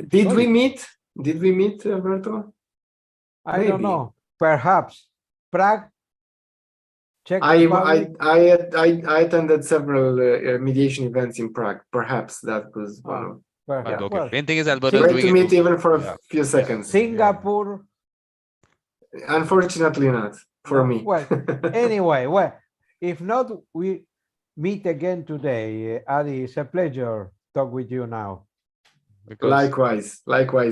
Did we meet? Did we meet, Alberto? I don't know. Perhaps Prague, Czech I Republic. I attended several mediation events in Prague. Perhaps that was one of. Perhaps. Okay. Well, Main thing is Alberto Great doing to it. meet even for a few seconds. Singapore. Unfortunately not for me. Well, anyway, well, if not, we meet again today. Adi, it's a pleasure talk with you now. Likewise.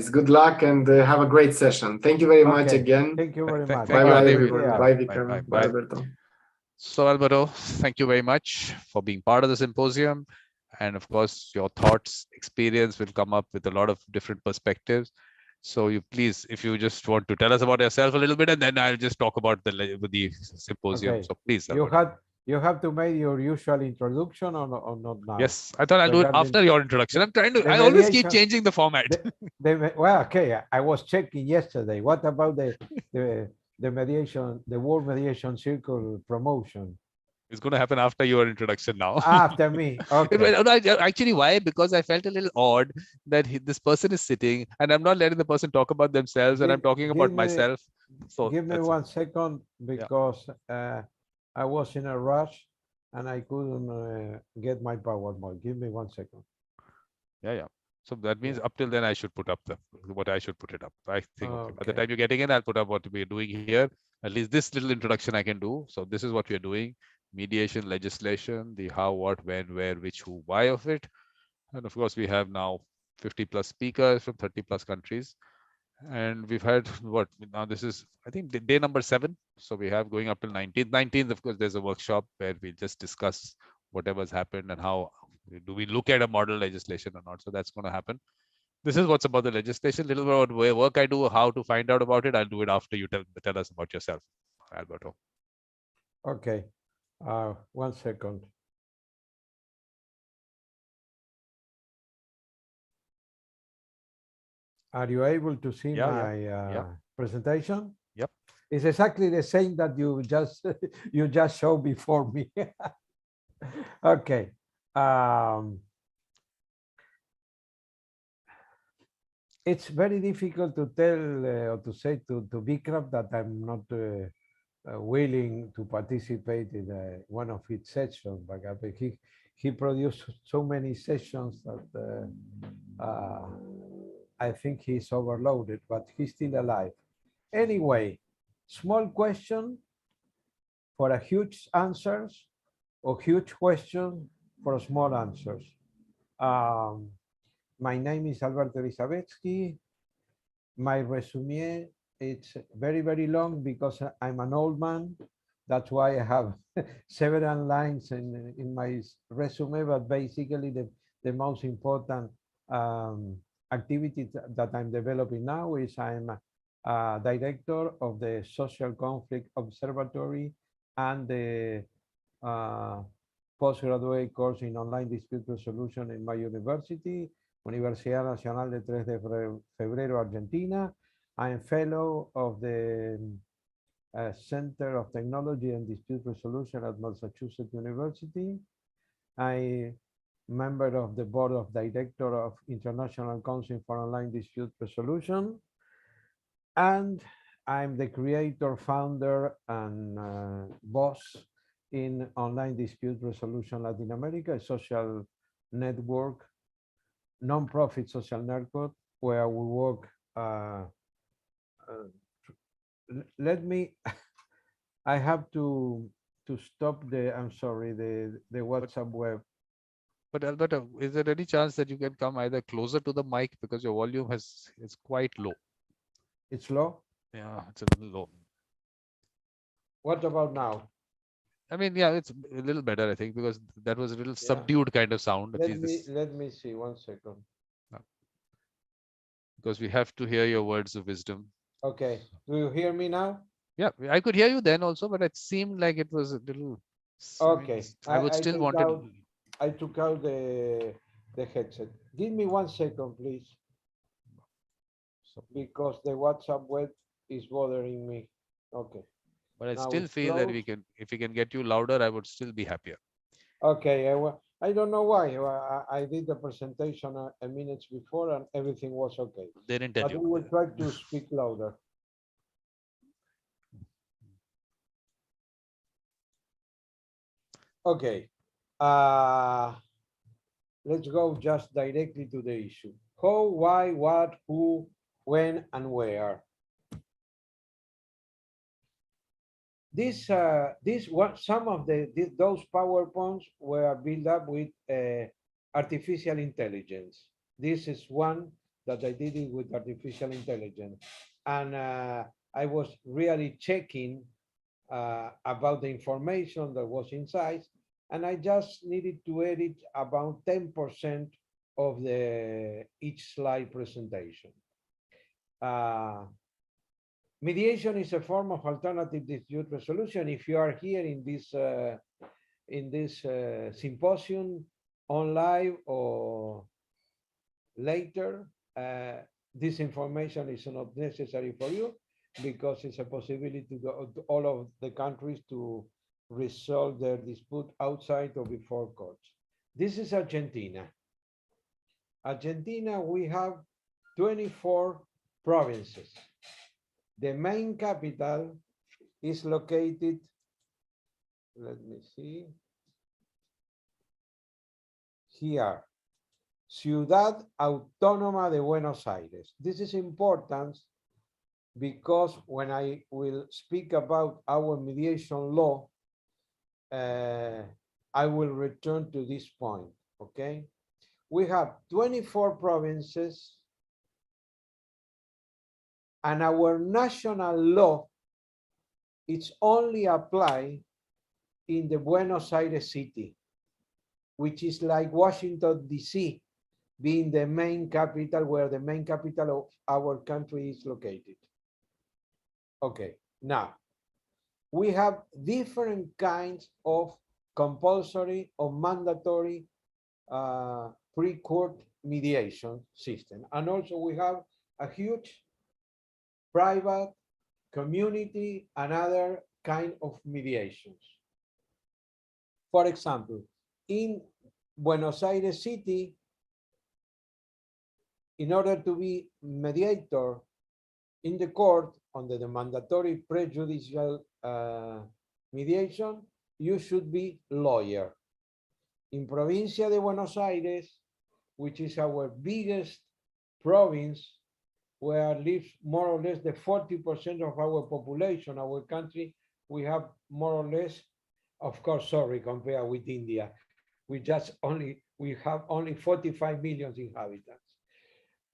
Good luck and have a great session. Thank you very much again. Thank you very much. Bye, everyone. Yeah. Bye, Vikram. Bye, Alberto. So, Alberto, thank you very much for being part of the symposium. And of course, your thoughts, experience will come up with a lot of different perspectives. So you please, if you just want to tell us about yourself a little bit, and then I'll just talk about the symposium. Okay. So please, Alberto. You have to make your usual introduction or not now? Yes, I thought I'll do it after your introduction. I'm trying to, I always keep changing the format. Well, okay, I was checking yesterday. What about the mediation, the World Mediation Circle promotion? It's going to happen after your introduction now. After me, okay. Actually, why? Because I felt a little odd that this person is sitting and I'm not letting the person talk about themselves and I'm talking about myself. So give me 1 second because I was in a rush and I couldn't get my PowerPoint. Give me 1 second. Yeah. So that means up till then I should put up what I should put it up. I think by the time you're getting in, I'll put up what we're doing here. At least this little introduction I can do. So this is what we're doing. Mediation legislation, the how, what, when, where, which, who, why of it. And of course, we have now 50 plus speakers from 30 plus countries. And we've had now this is, I think, day number 7. So we have going up till 19th. 19th, of course, there's a workshop where we just discuss whatever's happened and how do we look at a model legislation or not. So that's going to happen. This is what's about the legislation. Little bit about where work I do, how to find out about it. I'll do it after you tell us about yourself, Alberto. Okay. 1 second. Are you able to see my presentation? Yep. It's exactly the same that you just showed before me. Okay. It's very difficult to tell or to say to Vikram that I'm not willing to participate in one of his sessions, but he produced so many sessions that I think he's overloaded, but he's still alive. Anyway, small question for a huge answers or huge question for small answers. My name is Alberto Elisavetsky. My resume, it's very, very long because I'm an old man. That's why I have several lines in my resume, but basically the most important activity that I'm developing now is I'm a director of the Social Conflict Observatory and the postgraduate course in online dispute resolution in my university, Universidad Nacional de 3 de Febrero, Argentina. I'm fellow of the Center of Technology and Dispute Resolution at Massachusetts University. I'm member of the board of director of International Council for Online Dispute Resolution. And I'm the creator, founder, and boss in Online Dispute Resolution Latin America, a social network, non-profit social network, where we work. Let me, I have to stop I'm sorry, the WhatsApp web. But Alberto, is there any chance that you can come either closer to the mic because your volume is quite low? It's low? Yeah, it's a little low. What about now? I mean, yeah, it's a little better, I think, because that was a little subdued kind of sound. Let me see 1 second. Because we have to hear your words of wisdom. Okay. Do you hear me now? Yeah, I could hear you then also, but it seemed like it was a little. Okay. I would still want to. I took out the headset. Give me 1 second, please. Because the WhatsApp web is bothering me. Okay. But I still feel that if we can get you louder, I would still be happier. Okay. I don't know why. I did the presentation a minutes before and everything was okay. They didn't tell But we you. will try to speak louder. Okay. Let's go just directly to the issue. How, why, what, who, when, and where. Some of those PowerPoints were built up with artificial intelligence. This is one that I did it with artificial intelligence, and I was really checking about the information that was inside, and I just needed to edit about 10% of each slide presentation. Mediation is a form of alternative dispute resolution. If you are here in this symposium on live or later, this information is not necessary for you because it's a possibility to all of the countries to resolve their dispute outside or before courts. This is Argentina. Argentina, we have 24 provinces. The main capital is located, let me see, here, Ciudad Autónoma de Buenos Aires. This is important because when I will speak about our mediation law, I will return to this point, okay? We have 24 provinces, and our national law, it's only applied in the Buenos Aires city, which is like Washington, D.C., being the main capital, where the main capital of our country is located. Okay, now, we have different kinds of compulsory or mandatory pre-court mediation system. And also we have a huge private, community, and other kind of mediations. For example, in Buenos Aires City, in order to be mediator in the court under the mandatory prejudicial mediation, you should be lawyer. In Provincia de Buenos Aires, which is our biggest province, where lives more or less the 40% of our population, our country, we have more or less, of course, sorry, compared with India, we have only 45 million inhabitants.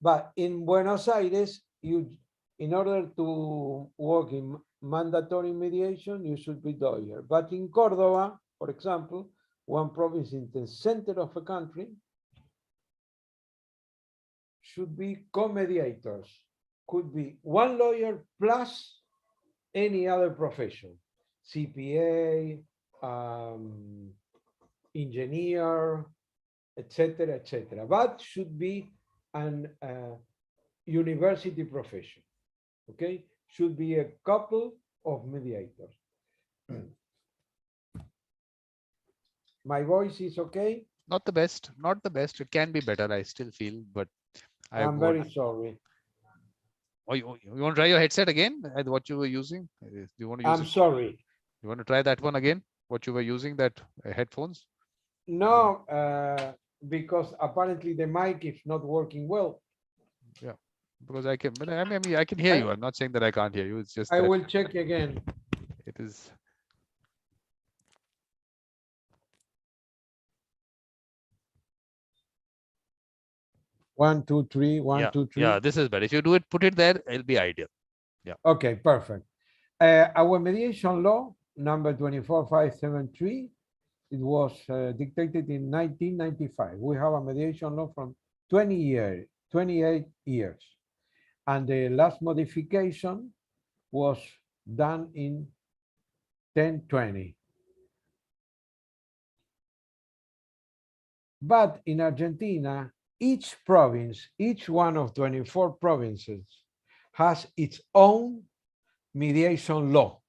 But in Buenos Aires, in order to work in mandatory mediation, you should be lawyer. But in Córdoba, for example, one province in the center of a country, should be co-mediators, could be one lawyer plus any other profession, CPA, engineer, etc., but should be an university profession, okay? Should be a couple of mediators. My voice is okay? Not the best, not the best. It can be better, I still feel, but I'm very sorry. Oh, you want to try your headset again? What you were using? Do you want to use I'm sorry. You want to try that one again? What you were using, that headphones? No, because apparently the mic is not working well. Yeah, because I can hear you. I'm not saying that I can't hear you. It's just I will check again. It is. One, two, three, one, two, three. Yeah, this is better. If you do it, put it there, it'll be ideal. Yeah. Okay, perfect. Our mediation law, number 24573, it was dictated in 1995. We have a mediation law from 28 years. And the last modification was done in 1020. But in Argentina, each province, each one of 24 provinces has its own mediation law.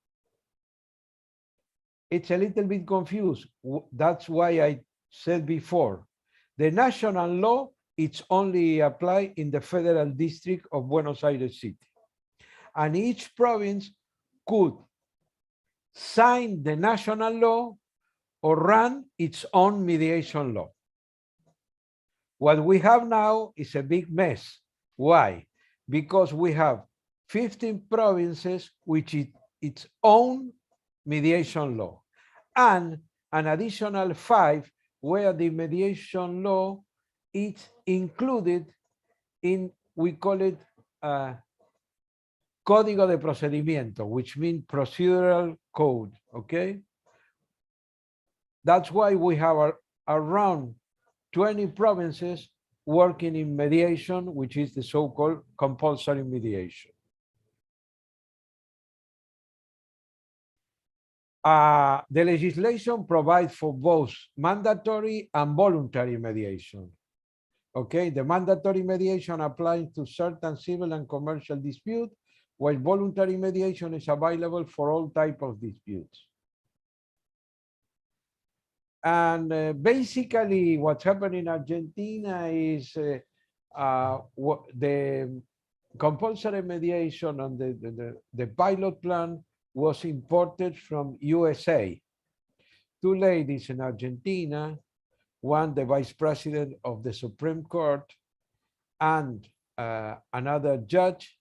It's a little bit confused. That's why I said before, the national law, it's only applied in the federal district of Buenos Aires City. And each province could sign the national law or run its own mediation law. What we have now is a big mess. Why? Because we have 15 provinces which its own mediation law, and an additional 5 where the mediation law is included in, we call it Código de Procedimiento, which means procedural code, okay? That's why we have around 20 provinces working in mediation, which is the so-called compulsory mediation. The legislation provides for both mandatory and voluntary mediation. Okay, the mandatory mediation applies to certain civil and commercial disputes, while voluntary mediation is available for all types of disputes. And basically what's happening in Argentina is the compulsory mediation and the pilot plan was imported from USA. 2 ladies in Argentina, one the vice president of the Supreme Court and another judge,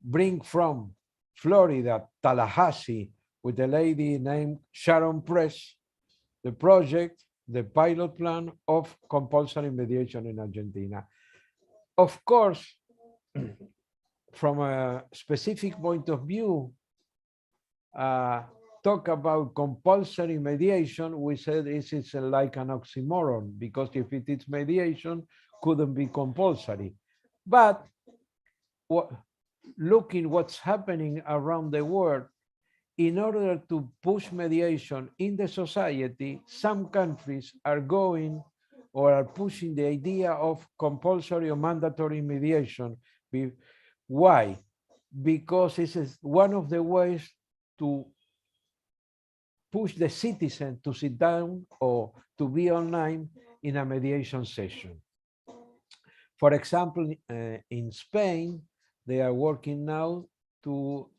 bring from Florida, Tallahassee, with a lady named Sharon Press, the project, the pilot plan of compulsory mediation in Argentina. Of course, from a specific point of view, talk about compulsory mediation, we said this is like an oxymoron, because if it is mediation, couldn't be compulsory. But looking what's happening around the world, in order to push mediation in the society, some countries are going or are pushing the idea of compulsory or mandatory mediation. Why? Because this is one of the ways to push the citizen to sit down or to be online in a mediation session. For example, in Spain, they are working now to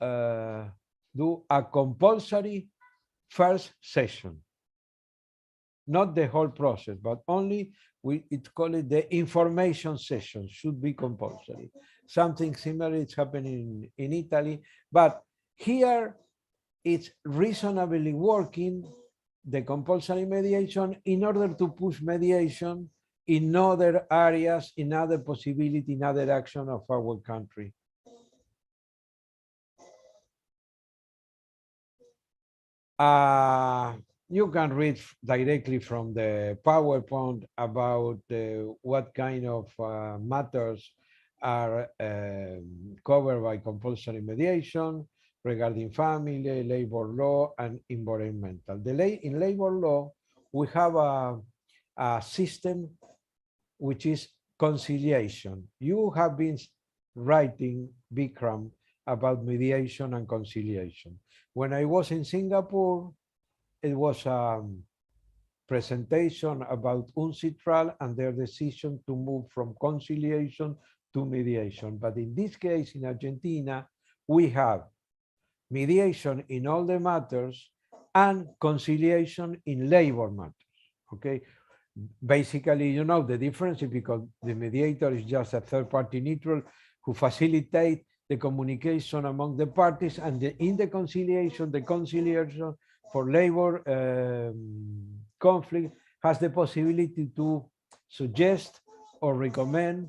do a compulsory first session. Not the whole process, but only it's called the information session, should be compulsory. Something similar is happening in Italy, but here it's reasonably working, the compulsory mediation, in order to push mediation in other areas, in other possibility, in other action of our country. You can read directly from the PowerPoint about what kind of matters are covered by compulsory mediation regarding family, labor law, and environmental. In labor law, we have a system which is conciliation. You have been writing, Vikram, about mediation and conciliation. When I was in Singapore, it was a presentation about UNCITRAL and their decision to move from conciliation to mediation. But in this case, in Argentina, we have mediation in all the matters and conciliation in labor matters, okay? Basically, you know the difference is because the mediator is just a third-party neutral who facilitates the communication among the parties, and in the conciliation for labor conflict has the possibility to suggest or recommend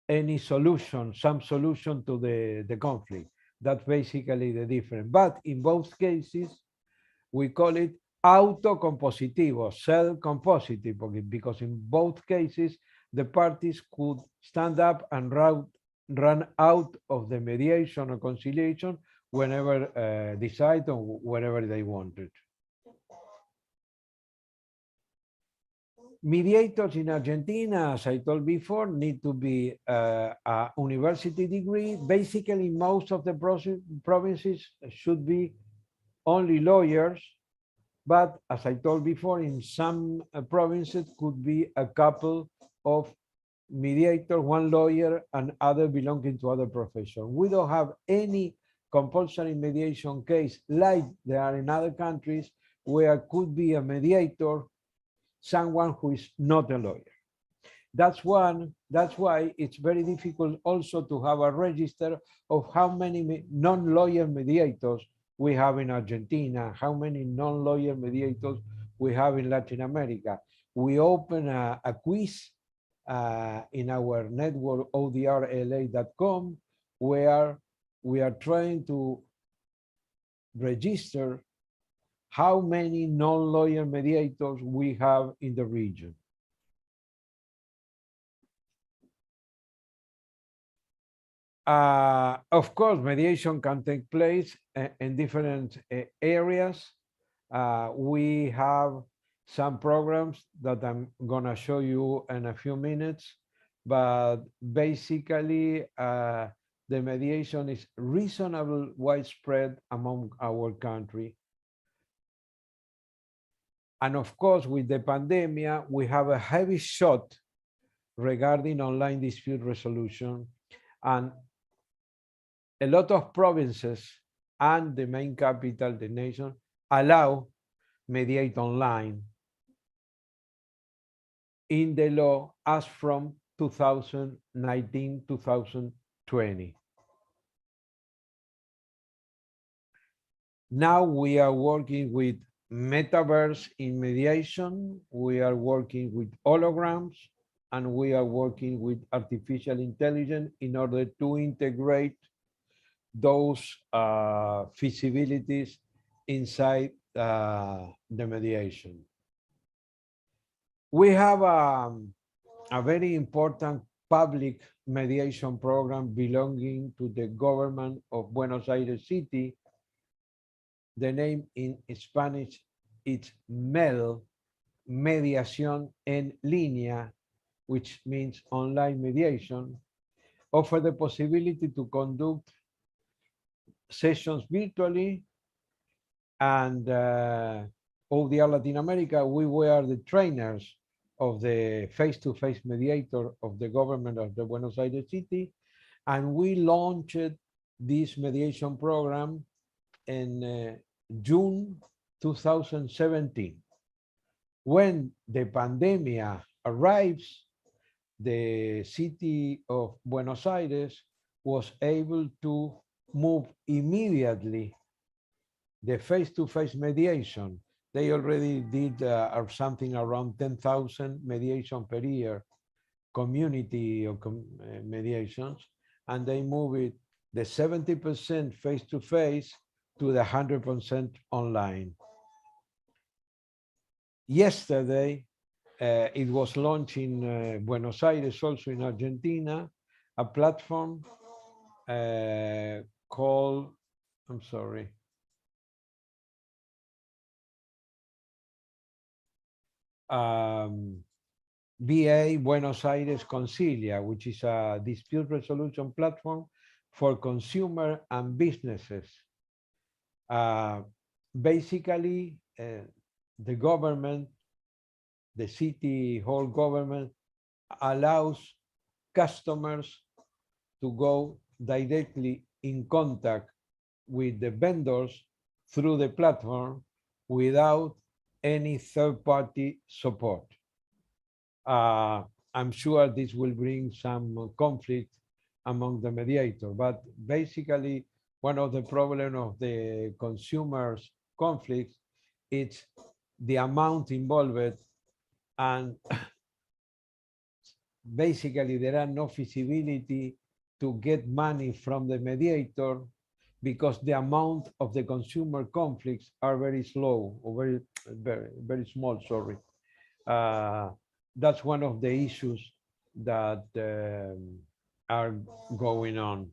any solution, some solution to the conflict. That's basically the difference. But in both cases, we call it autocompositivo, self-compositive, because in both cases, the parties could stand up and run out of the mediation or conciliation whenever decide or whenever they wanted. Mediators in Argentina, as I told before, need to be a university degree. Basically, most of the provinces should be only lawyers, But as I told before, in some provinces could be a couple of mediator, one lawyer, and other belonging to other profession. We don't have any compulsory mediation case like there are in other countries where could be a mediator, someone who is not a lawyer. That's why it's very difficult also to have a register of how many non-lawyer mediators we have in Argentina, how many non-lawyer mediators we have in Latin America. We open a quiz in our network odrla.com where we are trying to register how many non-lawyer mediators we have in the region. Of course, mediation can take place in different areas. We have some programs that I'm gonna show you in a few minutes, but basically the mediation is reasonably widespread among our country. And of course, with the pandemic, we have a heavy shot regarding online dispute resolution, and a lot of provinces and the main capital, the nation, allow mediate online in the law as from 2019, 2020. Now we are working with metaverse in mediation, we are working with holograms, and we are working with artificial intelligence in order to integrate those feasibilities inside the mediation. We have a very important public mediation program belonging to the government of Buenos Aires City. The name in Spanish is MEL, Mediación en Línea, which means online mediation, offer the possibility to conduct sessions virtually. And ODR Latin America, we were the trainers of the face-to-face mediator of the government of the Buenos Aires City. And we launched this mediation program in June 2017. When the pandemic arrives, the city of Buenos Aires was able to move immediately the face-to-face mediation. They already did something around 10,000 mediation per year, community or mediations, and they move it the 70% face-to-face to the 100% online. Yesterday, it was launched in Buenos Aires, also in Argentina, a platform called, I'm sorry, BA Buenos Aires Concilia, which is a dispute resolution platform for consumer and businesses. Basically, the government, the city hall government allows customers to go directly in contact with the vendors through the platform without any third-party support. I'm sure this will bring some conflict among the mediator, but basically one of the problems of the consumers' conflicts is the amount involved, and basically there are no feasibility to get money from the mediator because the amount of the consumer conflicts are very slow or very small, sorry. That's one of the issues that are going on.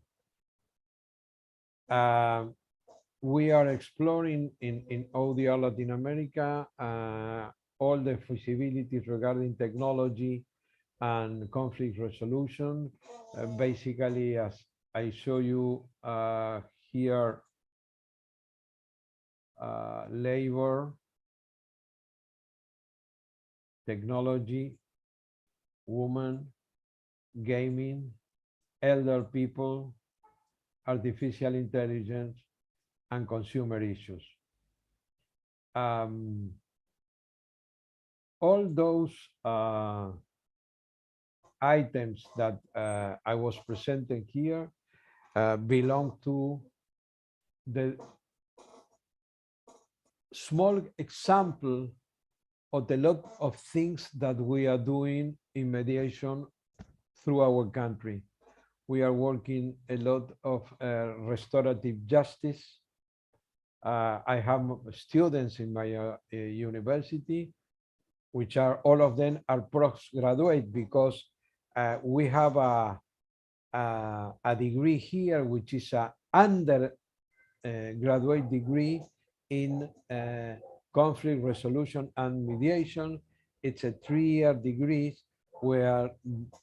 We are exploring in ODR Latin America all the feasibilities regarding technology and conflict resolution. Basically, as I show you here, labor technology, women, gaming, elder people, artificial intelligence, and consumer issues. All those items that I was presenting here belong to the small example of the lot of things that we are doing in mediation through our country. We are working a lot of restorative justice. I have students in my university, which are all of them are postgraduate because we have a degree here, which is a undergraduate degree in conflict resolution and mediation. It's a 3-year degree where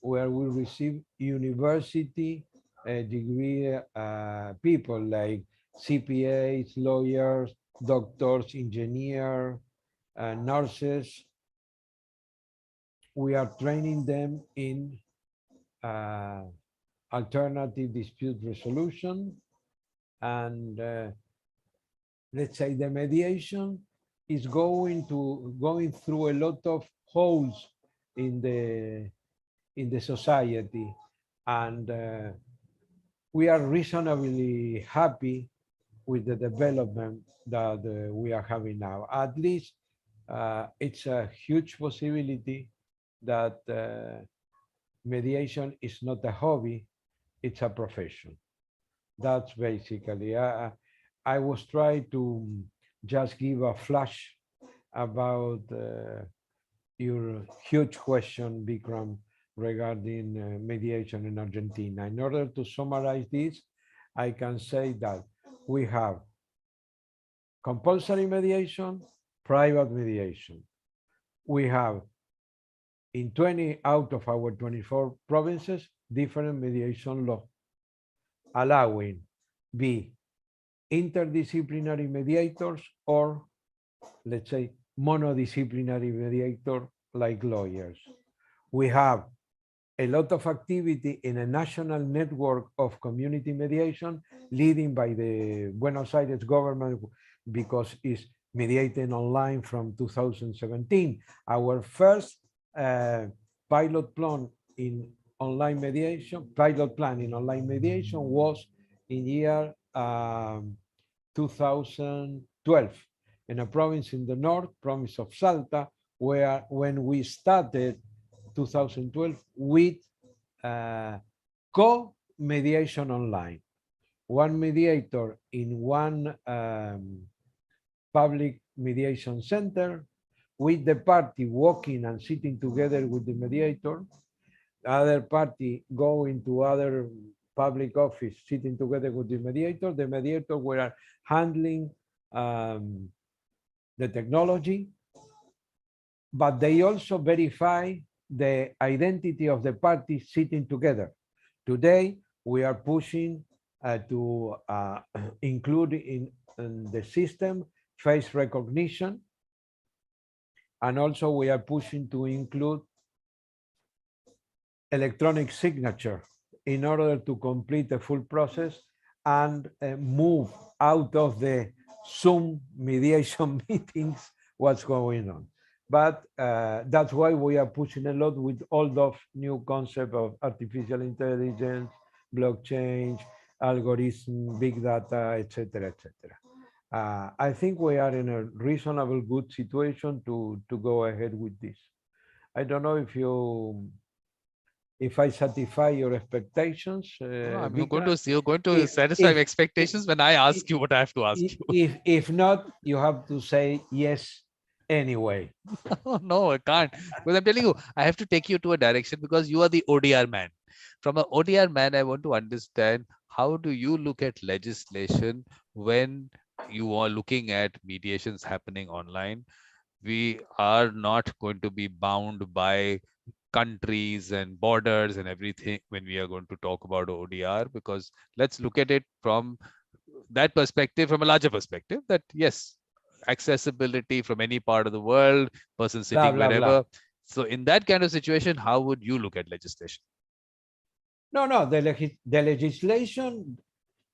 we receive university degree people like CPAs, lawyers, doctors, engineers, nurses. We are training them in alternative dispute resolution, and let's say the mediation is going through a lot of holes in the society, and we are reasonably happy with the development that we are having now. At least it's a huge possibility that mediation is not a hobby, it's a profession. That's basically, I was trying to just give a flash about your huge question, Vikram, regarding mediation in Argentina. In order to summarize this, I can say that we have compulsory mediation, private mediation. We have in 20 out of our 24 provinces, different mediation law, allowing be interdisciplinary mediators or, let's say, monodisciplinary mediator like lawyers. We have a lot of activity in a national network of community mediation leading by the Buenos Aires government because it's mediating online from 2017. Our first pilot plan in online mediation was in year 2012 in a province in the north, province of Salta, where when we started 2012 with co-mediation online. One mediator in one public mediation center, with the party walking and sitting together with the mediator, the other party going to other public office, sitting together with the mediator were handling the technology, but they also verify the identity of the parties sitting together. Today, we are pushing to include in the system face recognition, and also we are pushing to include electronic signature in order to complete the full process and move out of the Zoom mediation meetings what's going on. But that's why we are pushing a lot with all those new concepts of artificial intelligence, blockchain, algorithm, big data, etc., etc. I think we are in a reasonable good situation to go ahead with this. I don't know if I satisfy your expectations. You're going to satisfy expectations when I ask you what I have to ask you. If not, you have to say yes anyway. No, I can't. Because I'm telling you, I have to take you to a direction because you are the ODR man. From an ODR man, I want to understand how do you look at legislation when you are looking at mediations happening online. We are not going to be bound by countries and borders and everything when we are going to talk about ODR, because let's look at it from that perspective, from a larger perspective, that yes, accessibility from any part of the world, person sitting wherever. So in that kind of situation, how would you look at legislation? No, the legislation,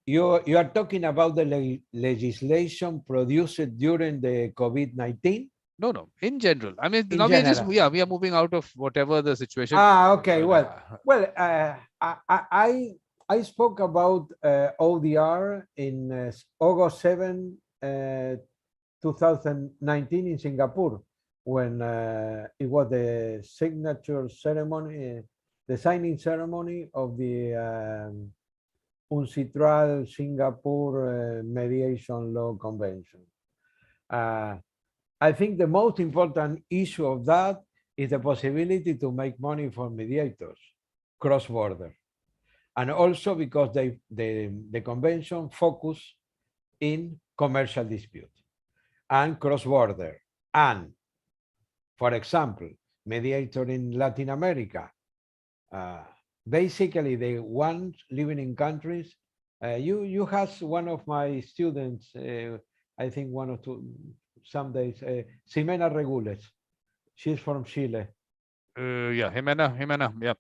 you are talking about the legislation produced during the COVID-19? No. In general, I mean, In now we are just general. we are moving out of whatever the situation. Okay. I spoke about ODR in August 7, 2019 in Singapore, when it was the signature ceremony, the signing ceremony of the UNCITRAL Singapore Mediation Law Convention. I think the most important issue of that is the possibility to make money for mediators cross-border. And also because the convention focus in commercial dispute and cross-border. And for example, mediator in Latin America, basically the ones living in countries, you have one of my students, I think one or two, some days, Ximena Regules. She's from Chile. Yeah, Jimena, yeah.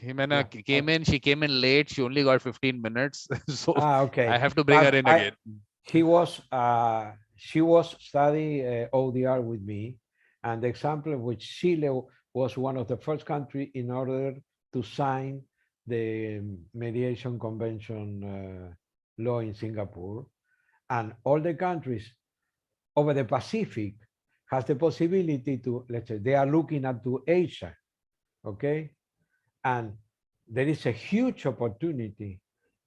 Jimena came in, she came in late, she only got 15 minutes. So okay. I have to bring her in again. She was studying ODR with me, and the example of which Chile was one of the first countries in order to sign the mediation convention law in Singapore, and all the countries over the Pacific has the possibility to, let's say, they are looking at to Asia, okay? And there is a huge opportunity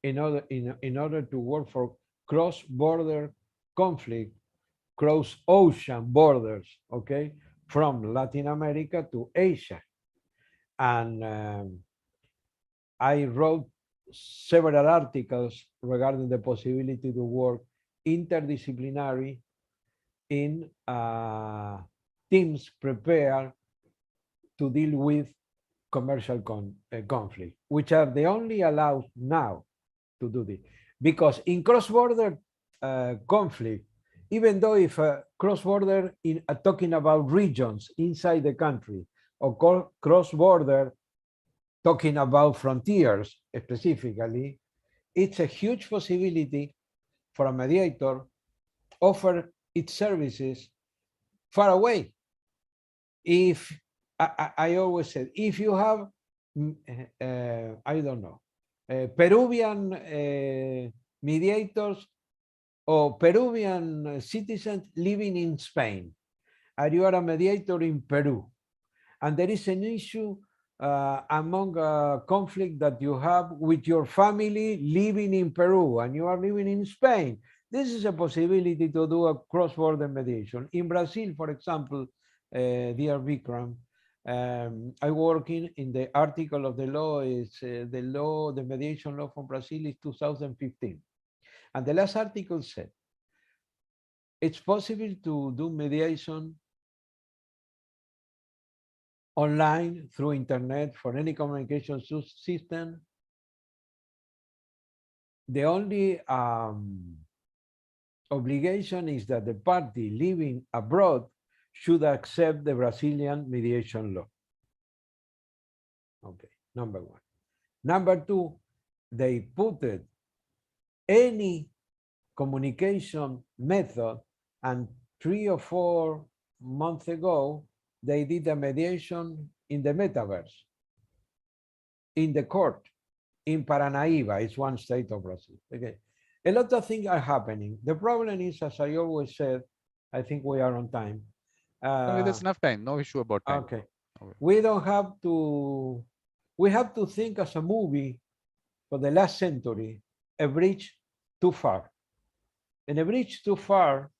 in order to work for cross-border conflict, cross-ocean borders, okay, from Latin America to Asia. And I wrote several articles regarding the possibility to work interdisciplinary in teams prepared to deal with commercial conflict, which are the only allowed now to do this. Because in cross-border conflict, even though if cross-border in talking about regions inside the country, or cross-border talking about frontiers specifically, it's a huge possibility for a mediator offer its services far away. If I always said, if you have, I don't know, Peruvian mediators or Peruvian citizens living in Spain, and you are a mediator in Peru, and there is an issue among a conflict that you have with your family living in Peru, and you are living in Spain, this is a possibility to do a cross-border mediation. In Brazil, for example, dear Vikram, I work in the article of the law is the mediation law from Brazil is 2015. And the last article said, it's possible to do mediation online through internet for any communication system. The only obligation is that the party living abroad should accept the Brazilian mediation law. Okay, number one. Number two, they put it any communication method, and 3 or 4 months ago, they did a mediation in the metaverse, in the court, in Paranaíba, it's one state of Brazil. Okay, a lot of things are happening. The problem is, as I always said, I think we are on time. No, there's enough time, no issue about time. Okay, we don't have to, we have to think as a movie for the last century, A Bridge Too Far. In A Bridge Too Far,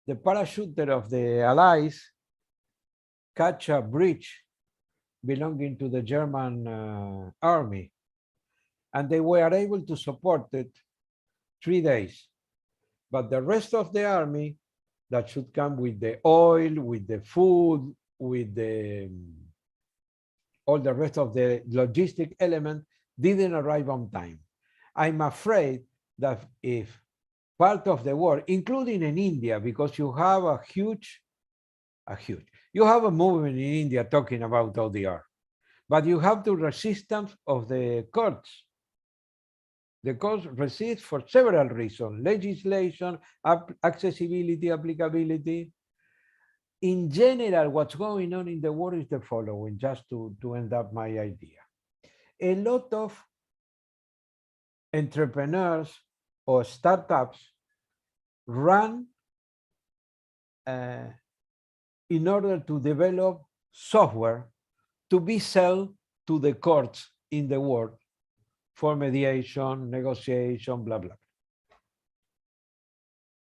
the parachuter of the Allies catch a bridge belonging to the German army, and they were able to support it 3 days. But the rest of the army that should come with the oil, with the food, with the all the rest of the logistic element didn't arrive on time. I'm afraid that if part of the war, including in India, because you have a huge, You have a movement in India talking about ODR, but you have the resistance of the courts. The courts resist for several reasons: legislation, accessibility, applicability. In general, what's going on in the world is the following, just to end up my idea. A lot of entrepreneurs or startups run in order to develop software to be sold to the courts in the world for mediation, negotiation, blah, blah.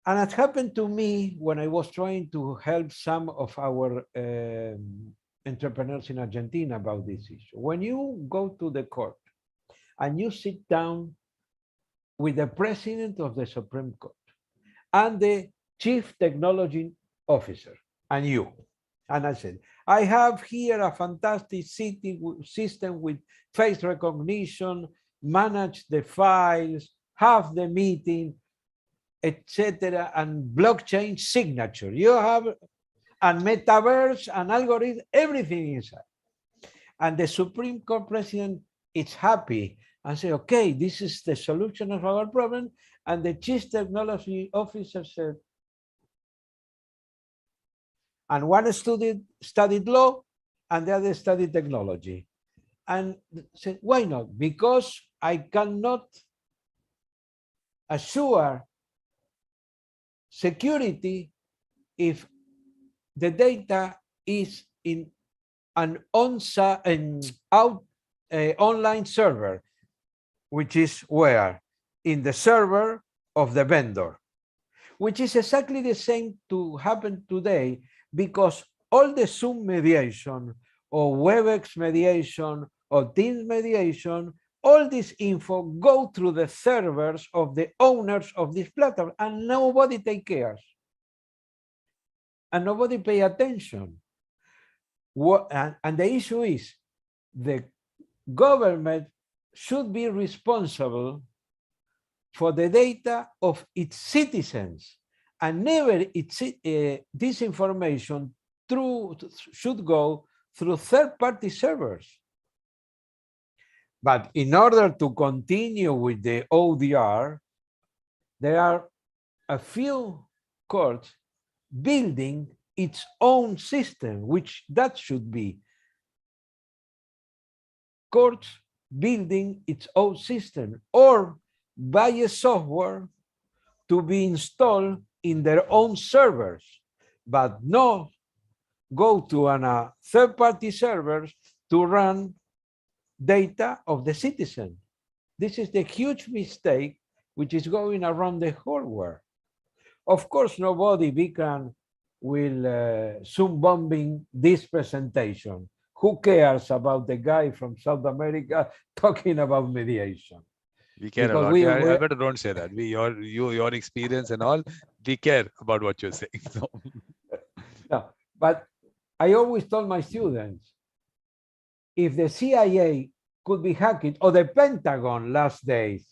And it happened to me when I was trying to help some of our entrepreneurs in Argentina about this issue. When you go to the court and you sit down with the president of the Supreme Court and the chief technology officer and you, and I said, I have here a fantastic system with face recognition, manage the files, have the meeting, etc., and blockchain signature. You have a metaverse, an algorithm, everything inside. And the Supreme Court president is happy and say, okay, this is the solution of our problem. And the chief technology officer said, and one student studied law and the other studied technology. And said, why not? Because I cannot assure security if the data is in an online server, which is where? In the server of the vendor, which is exactly the same to happen today, because all the Zoom mediation or WebEx mediation or Teams mediation, all this info go through the servers of the owners of this platform, and nobody take care. And nobody pay attention. And the issue is the government should be responsible for the data of its citizens, and never this information should go through third-party servers. But in order to continue with the ODR, there are a few courts building its own system, which that should be. Courts building its own system, or buy a software to be installed in their own servers, but not go to third-party servers to run data of the citizen. This is the huge mistake which is going around the whole world. Of course, nobody, Vikram, will Zoom bombing this presentation. Who cares about the guy from South America talking about mediation? We care Because about. I better don't say that. Your experience and all. We care about what you're saying. So. No, but I always told my students, if the CIA could be hacked, or the Pentagon last days,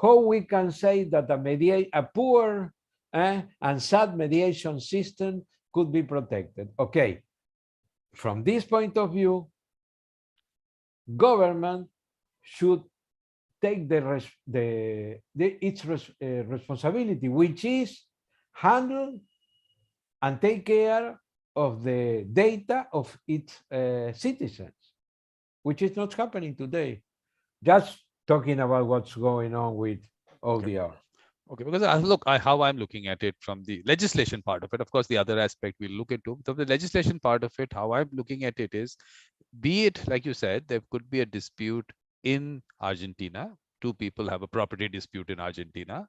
how we can say that a poor and sad mediation system could be protected? Okay, from this point of view, government should take its responsibility, which is handle and take care of the data of its citizens, which is not happening today. Just talking about what's going on with ODR. Okay, because how I'm looking at it from the legislation part of it. Of course, the other aspect we'll look into. So the legislation part of it, how I'm looking at it is, be it, like you said, there could be a dispute in Argentina. Two people have a property dispute in Argentina.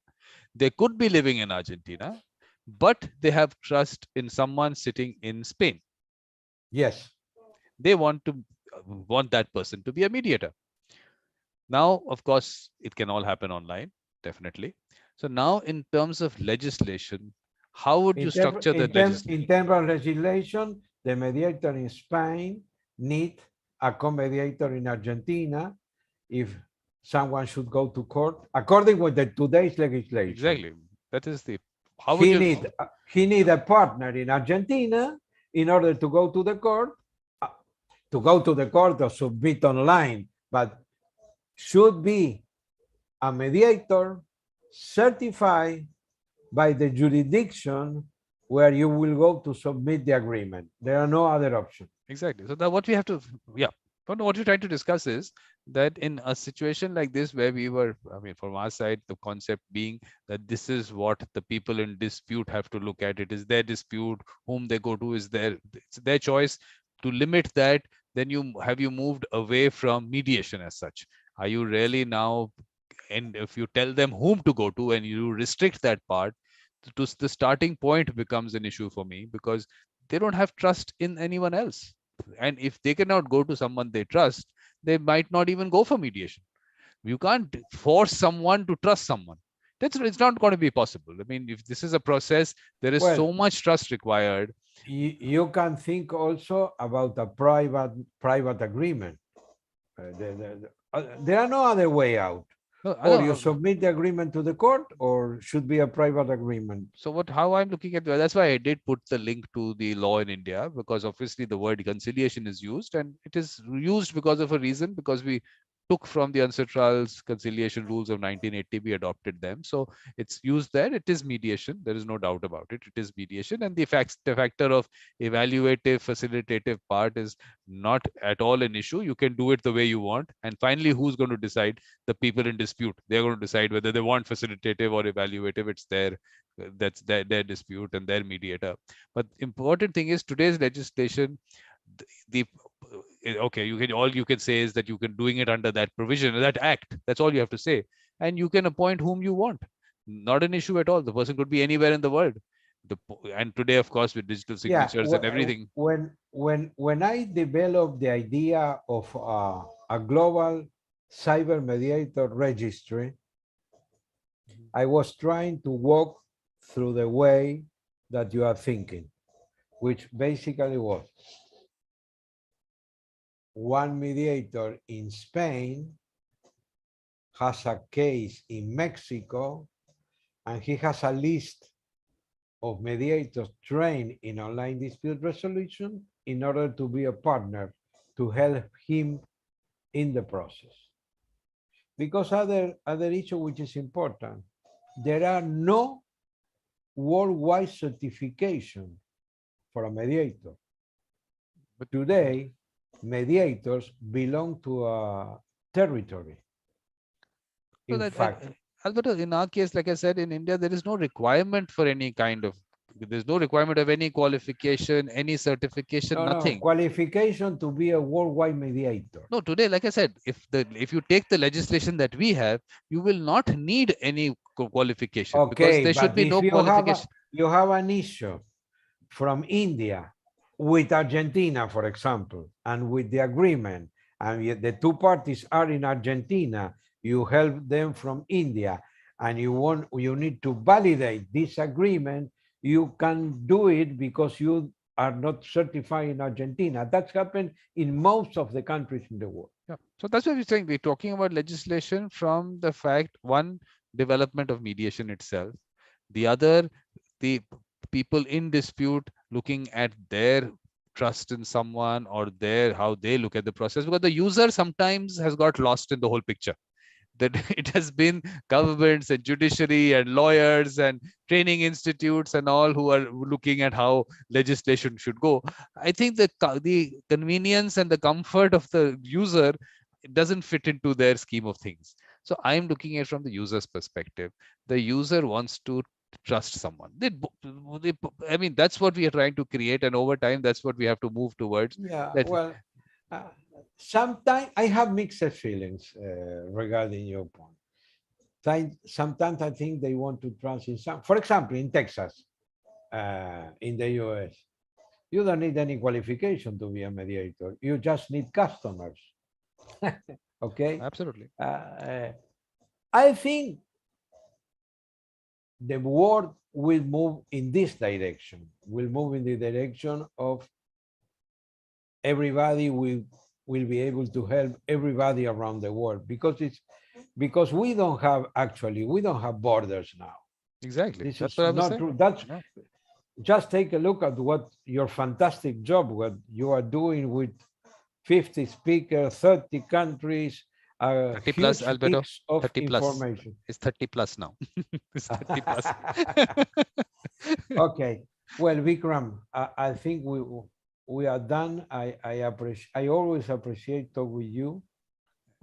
They could be living in Argentina, but they have trust in someone sitting in Spain. Yes. They want that person to be a mediator. Now, of course, it can all happen online, definitely. So now, in terms of legislation, how would you structure the legislation? In terms of legislation, the mediator in Spain needs a co-mediator in Argentina if someone should go to court, according with today's legislation. Exactly. That is the... He need a partner in Argentina in order to go to the court, or submit online, but should be a mediator certified by the jurisdiction where you will go to submit the agreement. There are no other options. Exactly. So that what we have to, yeah. But what we're trying to discuss is that in a situation like this, where we were, I mean, from our side, the concept being that this is what the people in dispute have to look at. It is their dispute, whom they go to is it's their choice to limit that. Then have you moved away from mediation as such? Are you really now, and if you tell them whom to go to and you restrict that part, to the starting point becomes an issue for me, because they don't have trust in anyone else. And if they cannot go to someone they trust, they might not even go for mediation. You can't force someone to trust someone. It's not going to be possible. I mean, if this is a process, there is so much trust required. You can think also about a private agreement. There are no other way out. No, or you submit the agreement to the court, or should be a private agreement. So how I'm looking at, that's why I did put the link to the law in India, because obviously the word conciliation is used, and it is used because of a reason, because we took from the UNCITRAL's conciliation rules of 1980, we adopted them. So it's used there. It is mediation. There is no doubt about it. It is mediation. And the factor of evaluative, facilitative part is not at all an issue. You can do it the way you want. And finally, who's going to decide? The people in dispute. They're going to decide whether they want facilitative or evaluative. It's that's their dispute and their mediator. But important thing is today's legislation, okay, you can say is that you can doing it under that provision, that act. That's all you have to say, and you can appoint whom you want. Not an issue at all. The person could be anywhere in the world. And today, of course, with digital signatures and everything. When I developed the idea of a global cyber mediator registry, I was trying to walk through the way that you are thinking, which basically was one mediator in Spain has a case in Mexico, and he has a list of mediators trained in online dispute resolution in order to be a partner to help him in the process. Because other issue which is important, there are no worldwide certification for a mediator. But today, mediators belong to a territory. In fact, Alberto, in our case, like I said, in India, there is no requirement for any kind of, there's no requirement of any qualification, any certification, nothing. No qualification to be a worldwide mediator. No, today, like I said, if you take the legislation that we have, you will not need any qualification, because there should be no qualification. You have an issue from India with Argentina, for example, and with the agreement, and the two parties are in Argentina, you help them from India, and you need to validate this agreement, you can do it because you are not certified in Argentina. That's happened in most of the countries in the world. Yeah. So that's what we're saying. We're talking about legislation from the fact, one, development of mediation itself. The other, the people in dispute looking at their trust in someone, or how they look at the process, because the user sometimes has got lost in the whole picture. That it has been governments and judiciary and lawyers and training institutes and all who are looking at how legislation should go. I think the convenience and the comfort of the user doesn't fit into their scheme of things. So I'm looking at it from the user's perspective. The user wants to trust someone. I mean, that's what we are trying to create, and over time, that's what we have to move towards. Yeah, well, sometimes I have mixed feelings regarding your point. Sometimes I think they want to trust in some, for example, in Texas, in the US, you don't need any qualification to be a mediator. You just need customers. Okay? Absolutely. I think the world will move in this direction, will move in the direction of everybody will be able to help everybody around the world, because we don't have borders now. Exactly. This That's is what I was not saying. true. That's just take a look at what your fantastic job, what you are doing with 50 speakers, 30 countries, 30 plus, huge Alberto. mix of 30 plus. information. It's 30 plus now. It's 30 plus. Okay. Well, Vikram, I think we are done. I always appreciate talk with you.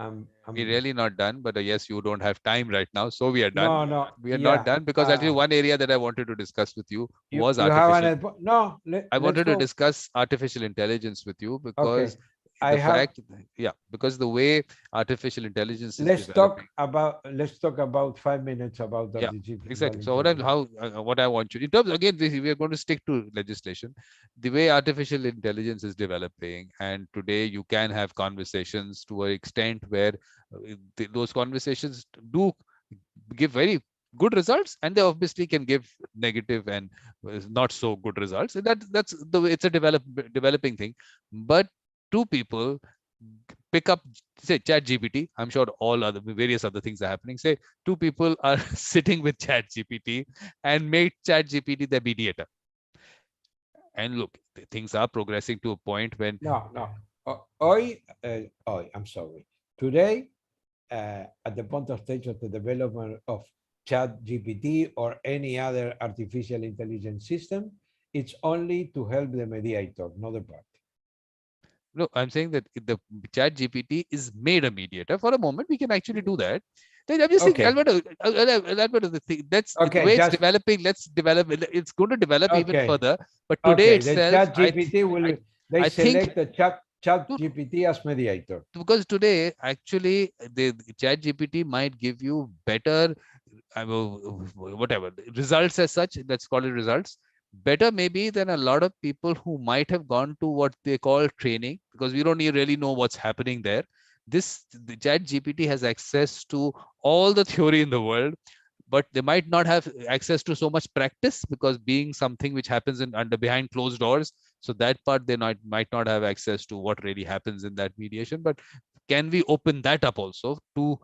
We're really not done, but yes, you don't have time right now, so we are done. No, We are not done because actually one area that I wanted to discuss with you was artificial. No, I wanted to discuss artificial intelligence with you because because the way artificial intelligence is developing. Let's talk about 5 minutes about that. Exactly. So what I want you in terms, again, we are going to stick to legislation. The way artificial intelligence is developing, and today you can have conversations to an extent where those conversations do give very good results, and they obviously can give negative and not so good results. That's the way it's a developing thing. But two people pick up, say, chat GPT. I'm sure all other various other things are happening. Say two people are sitting with chat GPT and made chat GPT the mediator. And look, things are progressing to a point when I'm sorry. Today, at the point of stage of the development of chat GPT or any other artificial intelligence system, it's only to help the mediator, not the party. No, I'm saying that the chat GPT is made a mediator. For a moment, we can actually do that. I'm just saying, Alberto, that's the way it's developing. Let's develop. It's going to develop even further. But today itself, the chat GPT will select the chat GPT as mediator. Because today, actually, the chat GPT might give you better, whatever results as such. Let's call it results. Better maybe than a lot of people who might have gone to what they call training, because we don't really know what's happening there. The chat GPT has access to all the theory in the world, but they might not have access to so much practice, because being something which happens behind closed doors, so that part they might not have access to what really happens in that mediation. But can we open that up also to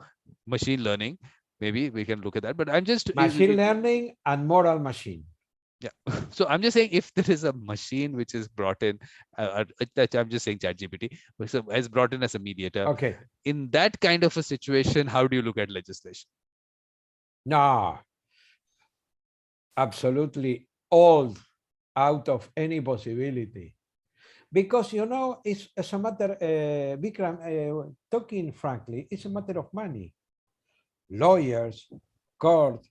machine learning? Maybe we can look at that. But I'm just machine learning and moral machine. Yeah. So I'm just saying, if there is a machine which is brought in, I'm just saying ChatGPT is brought in as a mediator. Okay. In that kind of a situation, how do you look at legislation? No. Absolutely all out of any possibility. Because, it's a matter, Vikram, talking frankly, it's a matter of money. Lawyers, court,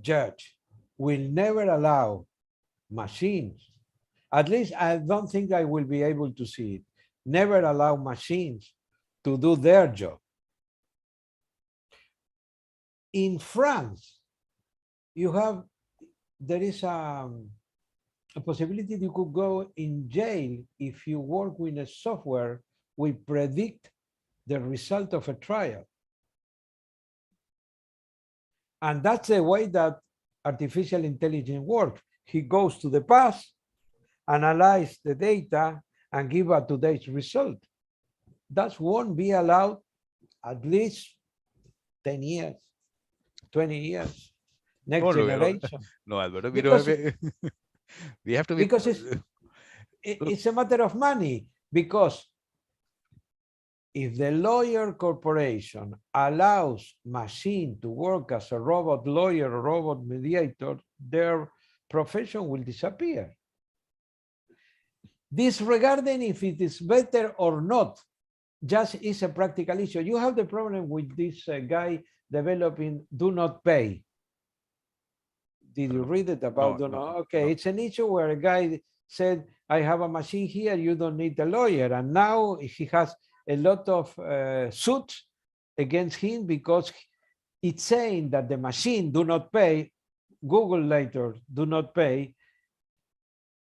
judge will never allow machines. At least I don't think I will be able to see it. Never allow machines to do their job. In France, there is a possibility you could go in jail if you work with a software will predict the result of a trial. And that's the way that artificial intelligence works. He goes to the past, analyze the data, and give a today's result. That won't be allowed at least 10 years, 20 years. Next generation. No, Alberto, we don't have we have to be. Because it's a matter of money. Because if the lawyer corporation allows machine to work as a robot lawyer or robot mediator, their profession will disappear. Disregarding if it is better or not, just is a practical issue. You have the problem with this guy developing do not pay. Did you read it about do not? Okay, it's an issue where a guy said, I have a machine here, you don't need a lawyer. And now he has a lot of suits against him because it's saying that the machine do not pay, Google later do not pay.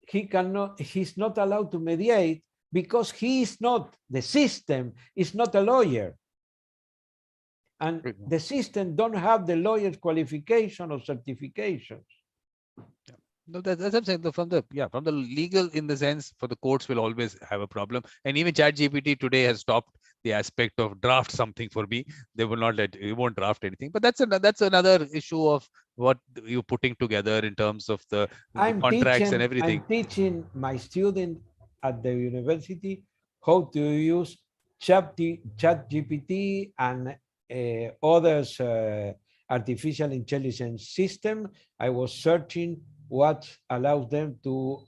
He's not allowed to mediate because he is not, the system is not a lawyer. And the system don't have the lawyer's qualification or certifications. No, that's what I'm saying. From the legal, in the sense, for the courts will always have a problem. And even ChatGPT today has stopped the aspect of draft something for me. They will not let you won't draft anything. But that's another issue of what you're putting together in terms of the contracts and everything. I'm teaching my student at the university how to use ChatGPT and others artificial intelligence system. I was searching what allows them to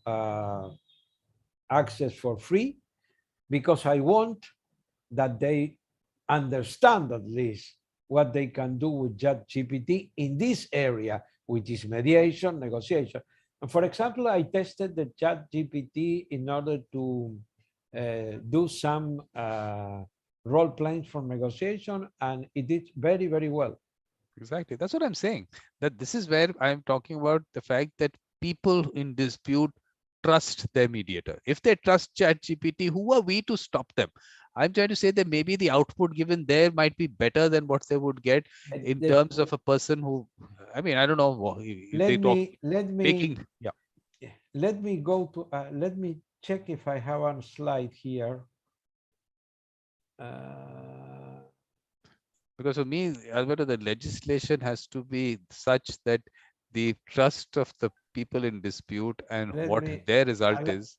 access for free, because I want that they understand at least what they can do with ChatGPT in this area, which is mediation, negotiation. And for example, I tested the ChatGPT in order to do some role playing for negotiation, and it did very, very well. Exactly. That's what I'm saying. That this is where I'm talking about the fact that people in dispute trust their mediator. If they trust ChatGPT, who are we to stop them? I'm trying to say that maybe the output given there might be better than what they would get in terms of a person who, I mean, I don't know. Let me go to, let me check if I have a slide here. Because for me, Alberto, the legislation has to be such that the trust of the people in dispute and their result is.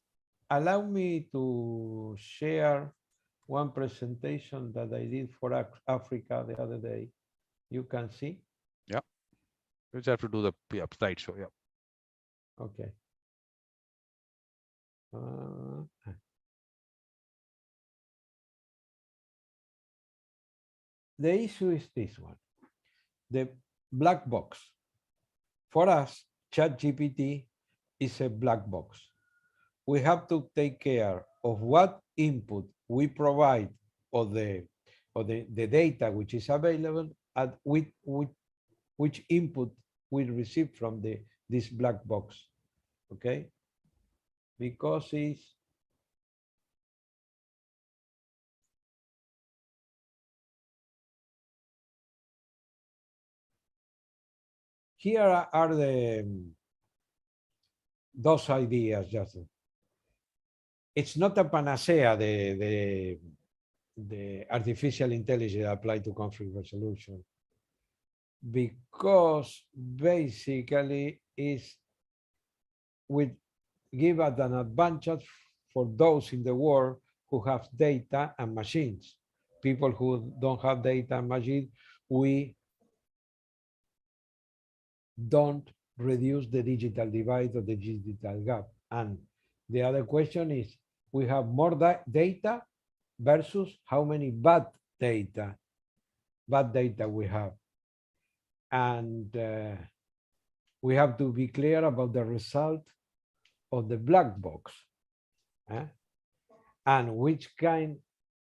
Allow me to share one presentation that I did for Africa the other day. You can see. Yeah. You just have to do the slideshow. Yeah. Okay. The issue is this one, the black box. For us, ChatGPT is a black box. We have to take care of what input we provide or the data which is available, and which input we receive from this black box. Okay? Because it's here are those ideas, Justin. It's not a panacea, the artificial intelligence applied to conflict resolution, because basically would give us an advantage for those in the world who have data and machines. People who don't have data and machines, we don't reduce the digital divide or the digital gap. And the other question is, we have more data versus how many bad data we have. And we have to be clear about the result of the black box. And which kind,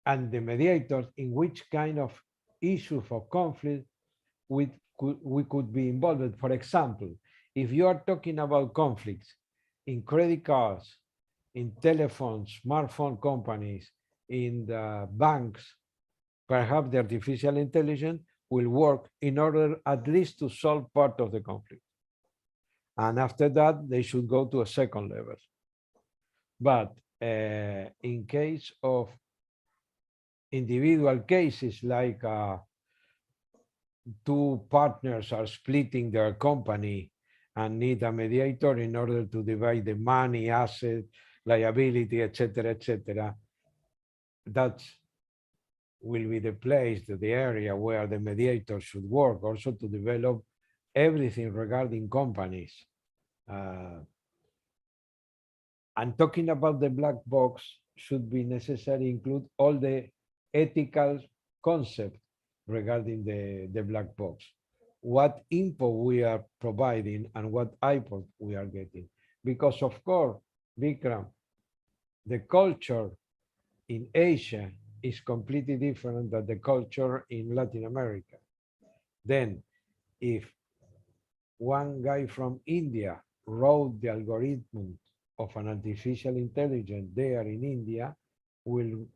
and the mediators, in which kind of issues of conflict we could be involved. For example, if you are talking about conflicts in credit cards, in telephones, smartphone companies, in the banks, perhaps the artificial intelligence will work in order at least to solve part of the conflict. And after that, they should go to a second level. But in case of individual cases, like two partners are splitting their company and need a mediator in order to divide the money, asset, liability, etc., that will be the place, the area where the mediator should work, also to develop everything regarding companies. And talking about the black box should be necessary include all the ethical concepts regarding the black box. What input we are providing and what output we are getting. Because of course, Vikram, the culture in Asia is completely different than the culture in Latin America. Then if one guy from India wrote the algorithm of an artificial intelligence there in India, will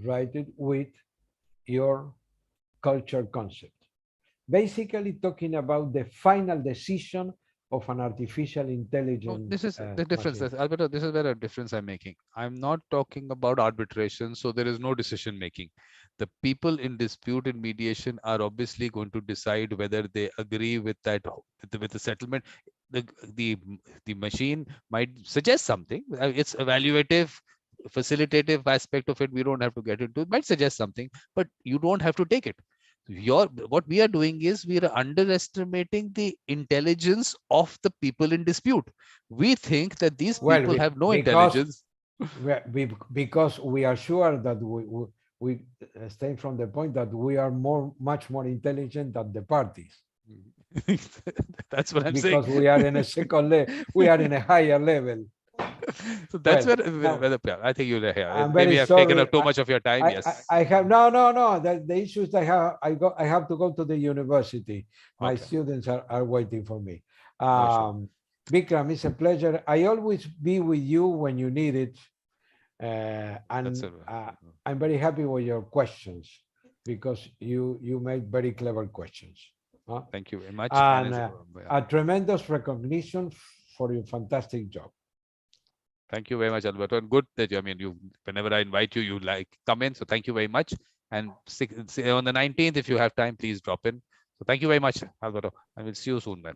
write it with your culture concept. Basically talking about the final decision of an artificial intelligence. No, this is the difference. Alberto, this is where a difference I'm making. I'm not talking about arbitration, so there is no decision making. The people in dispute in mediation are obviously going to decide whether they agree with that, with the settlement. The the machine might suggest something. It's evaluative, facilitative aspect of it. We don't have to get into it. Might suggest something, but you don't have to take it. What we are doing is we are underestimating the intelligence of the people in dispute. We think that these people have no intelligence. Because we are sure that we stay from the point that we are much more intelligent than the parties. That's what I'm because saying. We are in a second level, we are in a higher level. So that's Well, where I think you'll hear. I'm Maybe very I've taken sorry. up too much of your time. Yes. I have no. The issues I have to go to the university. My Okay. students are waiting for me. sure. Vikram, it's a pleasure. I always be with you when you need it. And I'm very happy with your questions because you make very clever questions. Thank you very much. And a tremendous recognition for your fantastic job. Thank you very much, Alberto. And good that you whenever I invite you, you come in. So thank you very much. And on the 19th, if you have time, please drop in. So thank you very much, Alberto. I will see you soon then.